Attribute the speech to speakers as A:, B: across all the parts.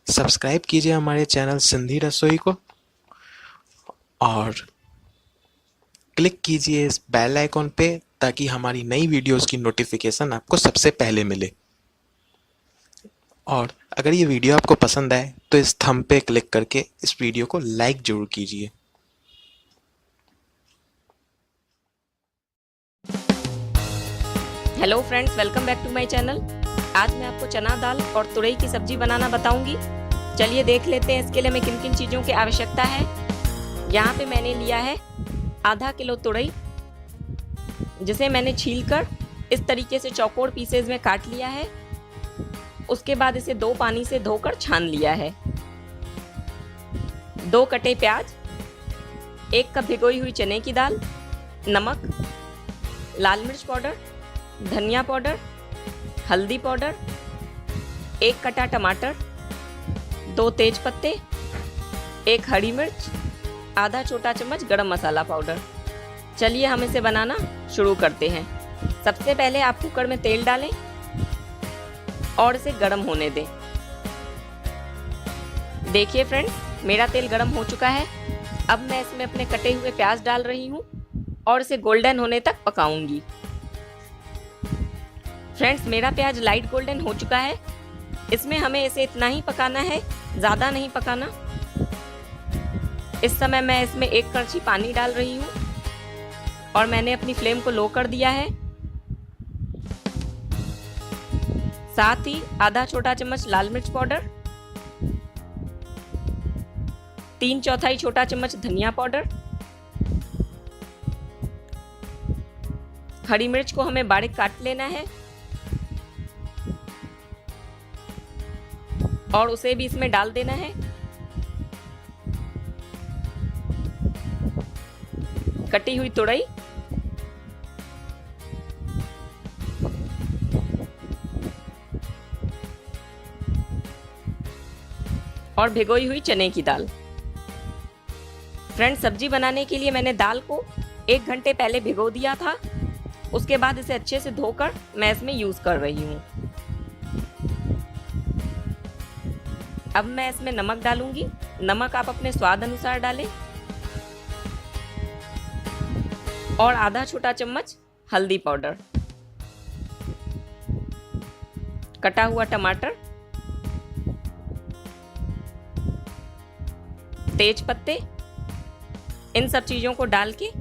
A: Subscribe कीजिए हमारे channel Sindhi रसोई को और क्लिक कीजिए इस बेल आइकॉन पे ताकि हमारी नई वीडियोस की नोटिफिकेशन आपको सबसे पहले मिले। और अगर ये वीडियो आपको पसंद आए तो इस थंब पे क्लिक करके इस वीडियो को लाइक जरूर कीजिए।
B: Hello friends, welcome back to my channel. आज मैं आपको चना दाल और तुरई की सब्जी बनाना बताऊंगी। चलिए देख लेते हैं इसके लिए हमें किन किन चीज़ों की आवश्यकता है। यहाँ पे मैंने लिया है आधा किलो तुरई, जिसे मैंने छीलकर इस तरीके से चौकोर पीसेज में काट लिया है। उसके बाद इसे 2 पानी से धोकर छान लिया है। 2 कटे प्याज, 1 कप भिगोई हुई चने की दाल, नमक, लाल मिर्च पाउडर, धनिया पाउडर, हल्दी पाउडर, 1 कटा टमाटर, 2 तेज पत्ते, 1 हरी मिर्च, आधा छोटा चम्मच गरम मसाला पाउडर। चलिए हम इसे बनाना शुरू करते हैं। सबसे पहले आप कुकर में तेल डालें और इसे गर्म होने दें। देखिए फ्रेंड्स, मेरा तेल गर्म हो चुका है। अब मैं इसमें अपने कटे हुए प्याज डाल रही हूँ और इसे गोल्डन होने तक पकाऊंगी। फ्रेंड्स, मेरा प्याज लाइट गोल्डन हो चुका है। इसमें हमें इसे इतना ही पकाना है, ज़्यादा नहीं पकाना। इस समय मैं इसमें 1 कड़छी पानी डाल रही हूँ और मैंने अपनी फ्लेम को लो कर दिया है। साथ ही आधा छोटा चम्मच लाल मिर्च पाउडर, 3/4 छोटा चम्मच धनिया पाउडर, हरी मिर्च को हमें बारीक काट लेना है और उसे भी इसमें डाल देना है। कटी हुई तुरई, और भिगोई हुई चने की दाल। फ्रेंड्स, सब्जी बनाने के लिए मैंने दाल को 1 घंटे पहले भिगो दिया था। उसके बाद इसे अच्छे से धोकर मैं इसमें यूज कर रही हूँ। अब मैं इसमें नमक डालूंगी। नमक आप अपने स्वाद अनुसार डालें और आधा छोटा चम्मच हल्दी पाउडर, कटा हुआ टमाटर, तेज पत्ते, इन सब चीजों को डाल के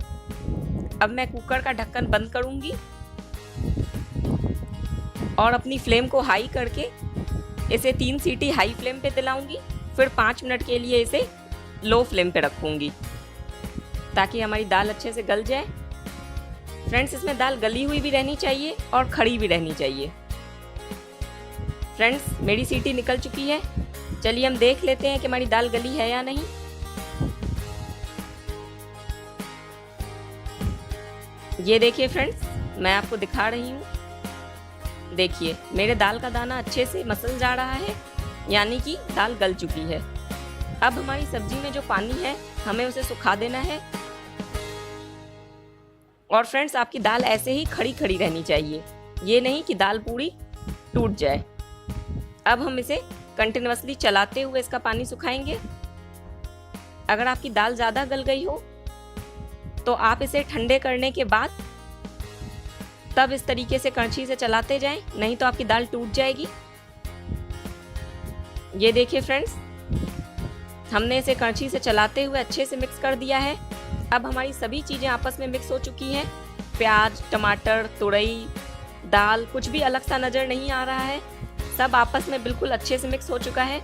B: अब मैं कुकर का ढक्कन बंद करूंगी और अपनी फ्लेम को हाई करके इसे 3 सीटी हाई फ्लेम पे दिलाऊंगी। फिर 5 मिनट के लिए इसे लो फ्लेम पे रखूंगी ताकि हमारी दाल अच्छे से गल जाए। फ्रेंड्स, इसमें दाल गली हुई भी रहनी चाहिए और खड़ी भी रहनी चाहिए। फ्रेंड्स, मेरी सीटी निकल चुकी है। चलिए हम देख लेते हैं कि हमारी दाल गली है या नहीं। ये देखिए फ्रेंड्स, मैं आपको दिखा रही हूँ। देखिए, मेरे दाल का दाना अच्छे से मसल जा रहा है, यानी कि दाल गल चुकी है। अब हमारी सब्जी में जो पानी है हमें उसे सुखा देना है। और फ्रेंड्स, आपकी दाल ऐसे ही खड़ी खड़ी रहनी चाहिए, ये नहीं कि दाल पूरी टूट जाए। अब हम इसे कंटिन्यूअसली चलाते हुए इसका पानी सुखाएंगे। अगर आपकी दाल ज़्यादा गल गई हो तो आप इसे ठंडे करने के बाद तब इस तरीके से कड़छी से चलाते जाएं, नहीं तो आपकी दाल टूट जाएगी। ये देखिए फ्रेंड्स, हमने इसे कड़छी से चलाते हुए अच्छे से मिक्स कर दिया है। अब हमारी सभी चीज़ें आपस में मिक्स हो चुकी हैं। प्याज, टमाटर, तुरई, दाल, कुछ भी अलग सा नज़र नहीं आ रहा है। सब आपस में बिल्कुल अच्छे से मिक्स हो चुका है।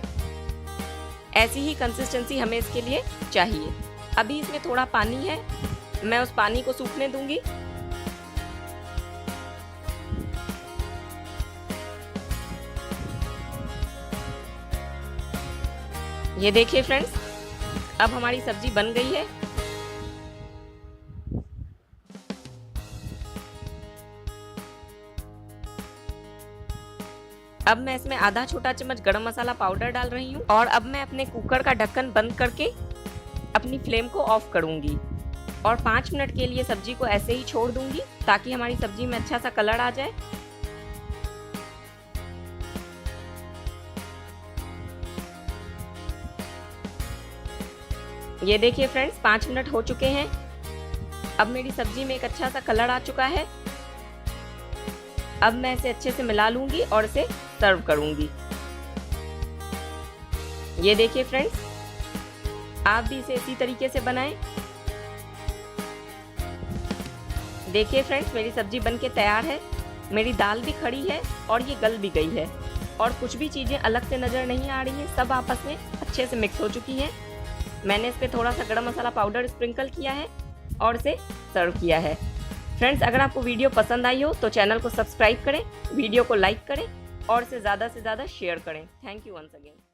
B: ऐसी ही कंसिस्टेंसी हमें इसके लिए चाहिए। अभी इसमें थोड़ा पानी है, मैं उस पानी को सूखने दूंगी। ये देखिए फ्रेंड्स, अब हमारी सब्जी बन गई है। अब मैं इसमें आधा छोटा चम्मच गरम मसाला पाउडर डाल रही हूँ और अब मैं अपने कुकर का ढक्कन बंद करके अपनी फ्लेम को ऑफ करूंगी और 5 मिनट के लिए सब्जी को ऐसे ही छोड़ दूंगी ताकि हमारी सब्जी में अच्छा सा कलर आ जाए। ये देखिए फ्रेंड्स 5 मिनट हो चुके हैं। अब मेरी सब्जी में एक अच्छा सा कलर आ चुका है। अब मैं इसे अच्छे से मिला लूंगी और इसे सर्व करूंगी। ये देखिए फ्रेंड्स, आप भी इसे इसी तरीके से बनाएं। देखिए फ्रेंड्स, मेरी सब्जी बनके तैयार है। मेरी दाल भी खड़ी है और ये गल भी गई है और कुछ भी चीज़ें अलग से नज़र नहीं आ रही हैं, सब आपस में अच्छे से मिक्स हो चुकी हैं। मैंने इस पर थोड़ा सा गरम मसाला पाउडर स्प्रिंकल किया है और इसे सर्व किया है। फ्रेंड्स, अगर आपको वीडियो पसंद आई हो तो चैनल को सब्सक्राइब करें, वीडियो को लाइक करें और इसे ज़्यादा से ज़्यादा शेयर करें। Thank you once again.